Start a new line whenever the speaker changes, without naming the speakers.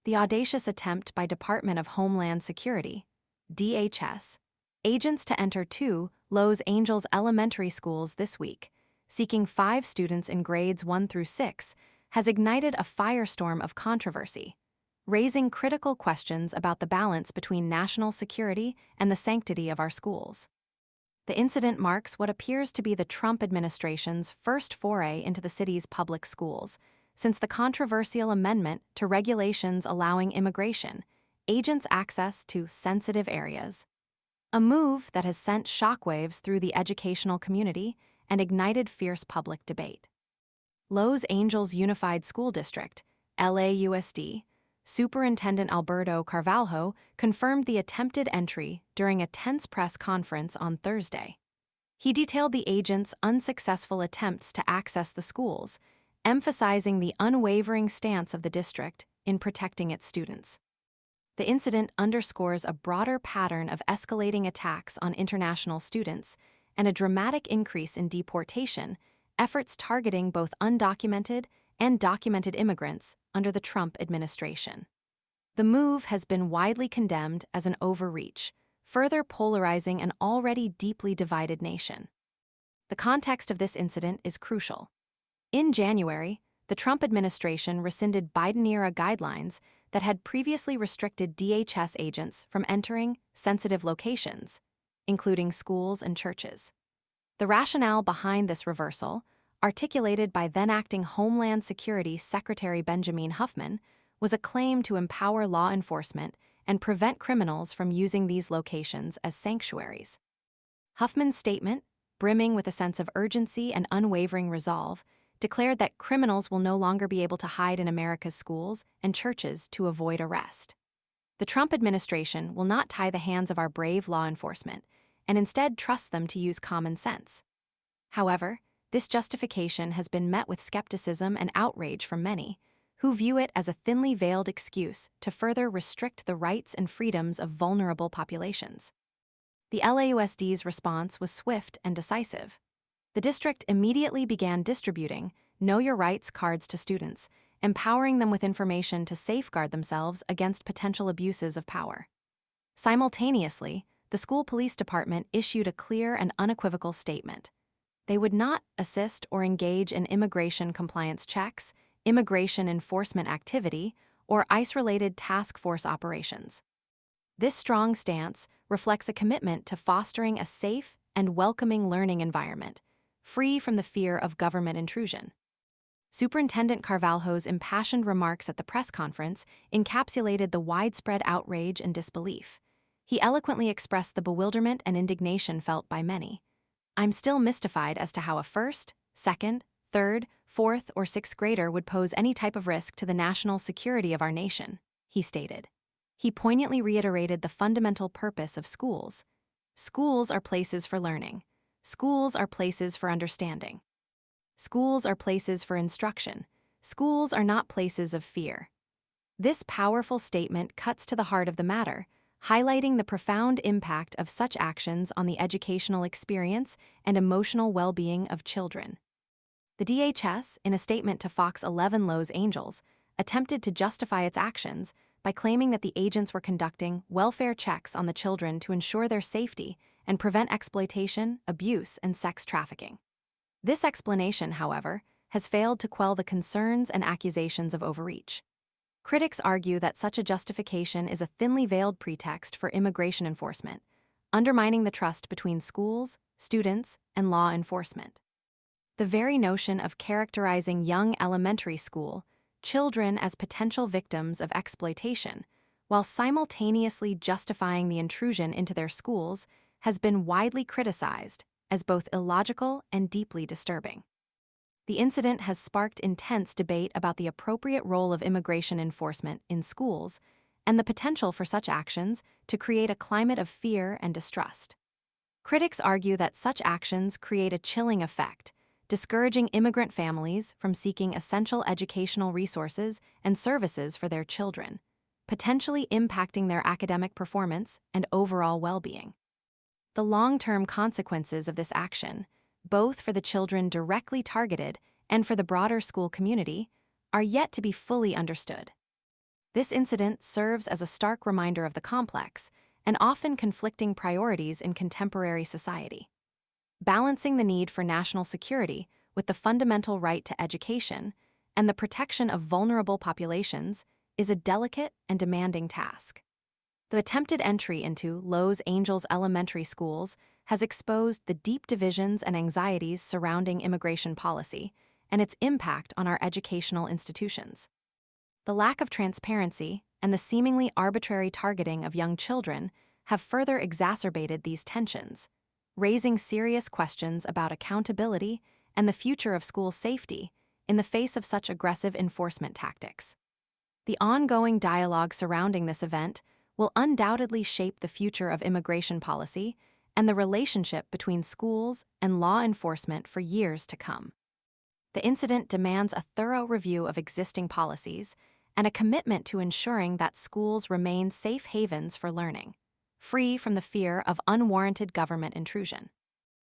The audacious attempt by Department of Homeland Security, DHS, agents to enter two Los Angeles elementary schools this week, seeking 5 students in grades 1 through 6, has ignited a firestorm of controversy, raising critical questions about the balance between national security and the sanctity of our schools. The incident marks what appears to be the Trump administration's first foray into the city's public schools, since the controversial amendment to regulations allowing immigration agents access to sensitive areas. A move that has sent shockwaves through the educational community and ignited fierce public debate. Los Angeles Unified School District, LAUSD, Superintendent Alberto Carvalho confirmed the attempted entry during a tense press conference on Thursday. He detailed the agents' unsuccessful attempts to access the schools, emphasizing the unwavering stance of the district in protecting its students. The incident underscores a broader pattern of escalating attacks on international students and a dramatic increase in deportation, efforts targeting both undocumented and documented immigrants under the Trump administration. The move has been widely condemned as an overreach, further polarizing an already deeply divided nation. The context of this incident is crucial. In January, the Trump administration rescinded Biden-era guidelines that had previously restricted DHS agents from entering sensitive locations, including schools and churches. The rationale behind this reversal, articulated by then-acting Homeland Security Secretary Benjamin Huffman, was a claim to empower law enforcement and prevent criminals from using these locations as sanctuaries. Huffman's statement, brimming with a sense of urgency and unwavering resolve, declared that criminals will no longer be able to hide in America's schools and churches to avoid arrest. The Trump administration will not tie the hands of our brave law enforcement and instead trust them to use common sense. However, this justification has been met with skepticism and outrage from many, who view it as a thinly veiled excuse to further restrict the rights and freedoms of vulnerable populations. The LAUSD's response was swift and decisive. The district immediately began distributing Know Your Rights cards to students, empowering them with information to safeguard themselves against potential abuses of power. Simultaneously, the school police department issued a clear and unequivocal statement. They would not assist or engage in immigration compliance checks, immigration enforcement activity, or ICE-related task force operations. This strong stance reflects a commitment to fostering a safe and welcoming learning environment, free from the fear of government intrusion. Superintendent Carvalho's impassioned remarks at the press conference encapsulated the widespread outrage and disbelief. He eloquently expressed the bewilderment and indignation felt by many. "I'm still mystified as to how a first, second, third, fourth, or sixth grader would pose any type of risk to the national security of our nation," he stated. He poignantly reiterated the fundamental purpose of schools. Schools are places for learning. Schools are places for understanding. Schools are places for instruction. Schools are not places of fear. This powerful statement cuts to the heart of the matter, highlighting the profound impact of such actions on the educational experience and emotional well-being of children. The DHS, in a statement to Fox 11 Los Angeles, attempted to justify its actions by claiming that the agents were conducting welfare checks on the children to ensure their safety and prevent exploitation, abuse, and sex trafficking. This explanation, however, has failed to quell the concerns and accusations of overreach. Critics argue that such a justification is a thinly veiled pretext for immigration enforcement, undermining the trust between schools, students, and law enforcement. The very notion of characterizing young elementary school children as potential victims of exploitation, while simultaneously justifying the intrusion into their schools, has been widely criticized as both illogical and deeply disturbing. The incident has sparked intense debate about the appropriate role of immigration enforcement in schools and the potential for such actions to create a climate of fear and distrust. Critics argue that such actions create a chilling effect, discouraging immigrant families from seeking essential educational resources and services for their children, potentially impacting their academic performance and overall well-being. The long-term consequences of this action, both for the children directly targeted and for the broader school community, are yet to be fully understood. This incident serves as a stark reminder of the complex and often conflicting priorities in contemporary society. Balancing the need for national security with the fundamental right to education and the protection of vulnerable populations is a delicate and demanding task. The attempted entry into Los Angeles elementary schools has exposed the deep divisions and anxieties surrounding immigration policy and its impact on our educational institutions. The lack of transparency and the seemingly arbitrary targeting of young children have further exacerbated these tensions, raising serious questions about accountability and the future of school safety in the face of such aggressive enforcement tactics. The ongoing dialogue surrounding this event will undoubtedly shape the future of immigration policy and the relationship between schools and law enforcement for years to come. The incident demands a thorough review of existing policies and a commitment to ensuring that schools remain safe havens for learning, free from the fear of unwarranted government intrusion.